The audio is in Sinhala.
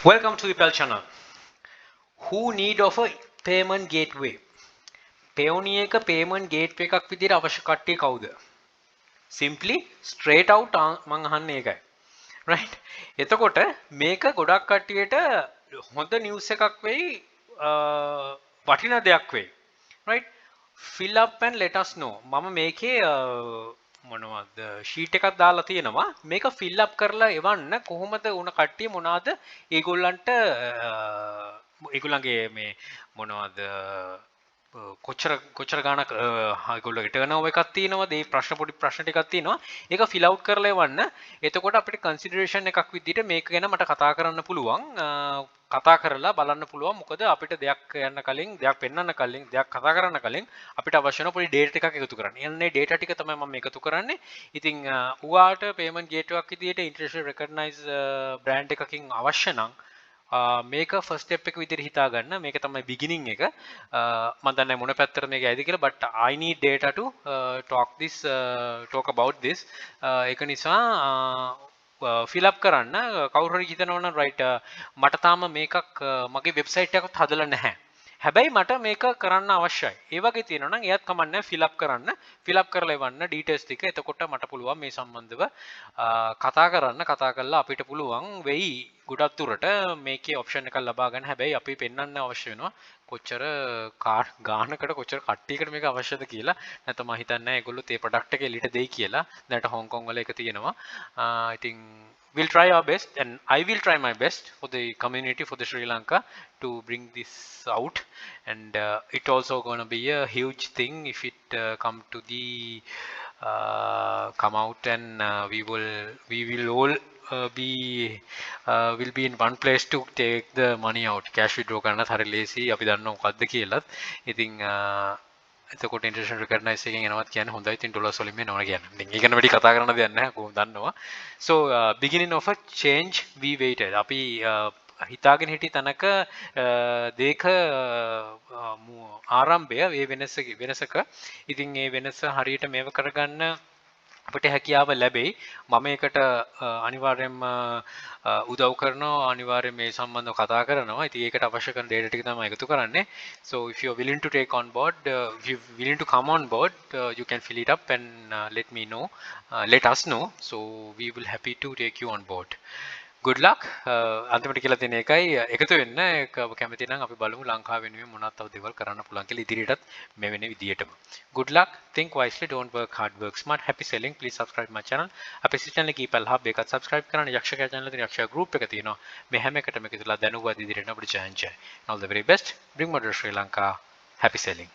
Welcome to the Pel channel. Who need of a payment gateway? Payoneer එක payment gateway එකක් විදිහට අවශ්‍ය කට්ටිය කවුද? Simply straight out මං අහන්නේ ඒකයි. Right? එතකොට මේක ගොඩක් කට්ටියට හොඳ news එකක් වෙයි වටිනා දෙයක් වෙයි. Right? Fill up and let us know. මම මේකේ මොනවද ෂීට් එකක් දාලා තියෙනවා මේක ෆිල් අප් කරලා එවන්න කොහොමද උන කට්ටිය මොනවාද ඒගොල්ලන්ට ඒගොල්ලන්ගේ මේ මොනවද කොච්චර ගාණක් ඒගොල්ලෝ රිටර්න් එකක් තියෙනවද ඒ ප්‍රශ්න පොඩි ප්‍රශ්න ටිකක් තියෙනවා ඒක ෆිල් අවුට් කරලා එවන්න එතකොට අපිට කන්සිඩරේෂන් එකක් විදිහට මේක ගැන මට කතා කරන්න පුළුවන් කතා කරලා බලන්න පුළුවන් මොකද අපිට දෙයක් යන්න කලින් දෙයක් පෙන්වන්න කලින් දෙයක් කතා කරන්න කලින් අපිට අවශ්‍ය වෙන පොඩි ඩේටා ටිකක් එකතු කරන්න. එන්නේ ඩේටා ටික තමයි මම එකතු කරන්නේ. ඉතින් ඌාට පේමන්ට් ගේට්වේ එකක් විදිහට ඉන්ටර්නැෂනල් රෙකග්නයිස් බ්‍රෑන්ඩ් එකකින් අවශ්‍ය නම් මේක ෆස්ට් ස්ටෙප් එක විදිහට හිතා ගන්න. මේක තමයි බිගිනින් එක. මම දන්නේ මොන පැත්තට මේක ඇයිද කියලා but I need data to talk about this. ඒක නිසා fill up කරන්න කවුරු හරි හිතනවා නම් right මට තාම මේකක් මගේ වෙබ්සයිට් එකත් හදලා නැහැ. හැබැයි මට මේක කරන්න අවශ්‍යයි. ඒ වගේ තියෙනවා නම් එයත් කමන්නේ fill up කරන්න. fill up කරලා එවන්න details ටික. එතකොට මට පුළුවන් මේ සම්බන්ධව කතා කරලා අපිට පුළුවන් වෙයි ගොඩක් දුරට මේකේ option එකක් ලබා ගන්න. හැබැයි අපි පෙන්වන්න අවශ්‍ය වෙනවා කොච්චර ගානකට කොච්චර කට්ටියකට මේක අවශ්‍යද කියලා. නැත්නම් මම හිතන්නේ ඒගොල්ලෝ තේ ප්‍රොඩක්ට් එක එලිට දෙයි කියලා. දැනට හොංකොං වල එක තියෙනවා. ඉතින් we'll try our best and I will try my best for the community for the Sri Lanka to bring this out and it also gonna be a huge thing if it come to the come out and we will all will be in one place to take the money out cash withdraw කරනත් හරි ලේසි අපි දන්නවා මොකද්ද කියලාත් ඉතින් එතකොට ඉන්ටර්නැෂනල් රෙකග්නයිස් එකෙන් එනවත් කියන්නේ හොඳයි ඉතින් ඩොලර්ස් වලින් මේ නෝන කියන්නේ. ඉතින් ඒක ගැන වැඩි කතා කරන්න දෙයක් නැහැ කොහොමද දන්නවා. So beginning of a change we waited. අපි හිතාගෙන හිටි තැනක දෙක ආරම්භය ඒ වෙනසක. ඉතින් ඒ වෙනස හරියට මේව කරගන්න අපිට හැකියාව ලැබෙයි. මම ඒකට අනිවාර්යයෙන්ම උදව් කරනවා අනිවාර්යයෙන් මේ සම්බන්ධව කතා කරනවා. ඉතින් ඒකට අවශ්‍ය කරන data ටික තමයි එකතු කරන්නේ. So if you are willing to take on board if you willing to come on board you can fill it up and let us know. So we will happy to take you on board. Good luck. අන්තිමට කියලා තියෙන එකයි එකතු වෙන්න ඒක කැමති නම් අපි බලමු ලංකාව වෙනුවෙන් මොනවද තව දේවල් කරන්න පුළුවන් කියලා ඉදිරියටත් මේ වෙන විදියටම. Good luck. Think wisely. Don't work hard. Work smart. Happy selling. Please subscribe my channel. අපේ channel එකේ Pel Hub එකත් subscribe කරන්න. යක්ෂකයා channel එකේ යක්ෂයා group එක තියෙනවා. මේ හැම එකටම එකතුලා දැනුවත් ඉදිරියට අපිට ජයන් ජය. All the very best. Bring modern Sri Lanka. Happy selling.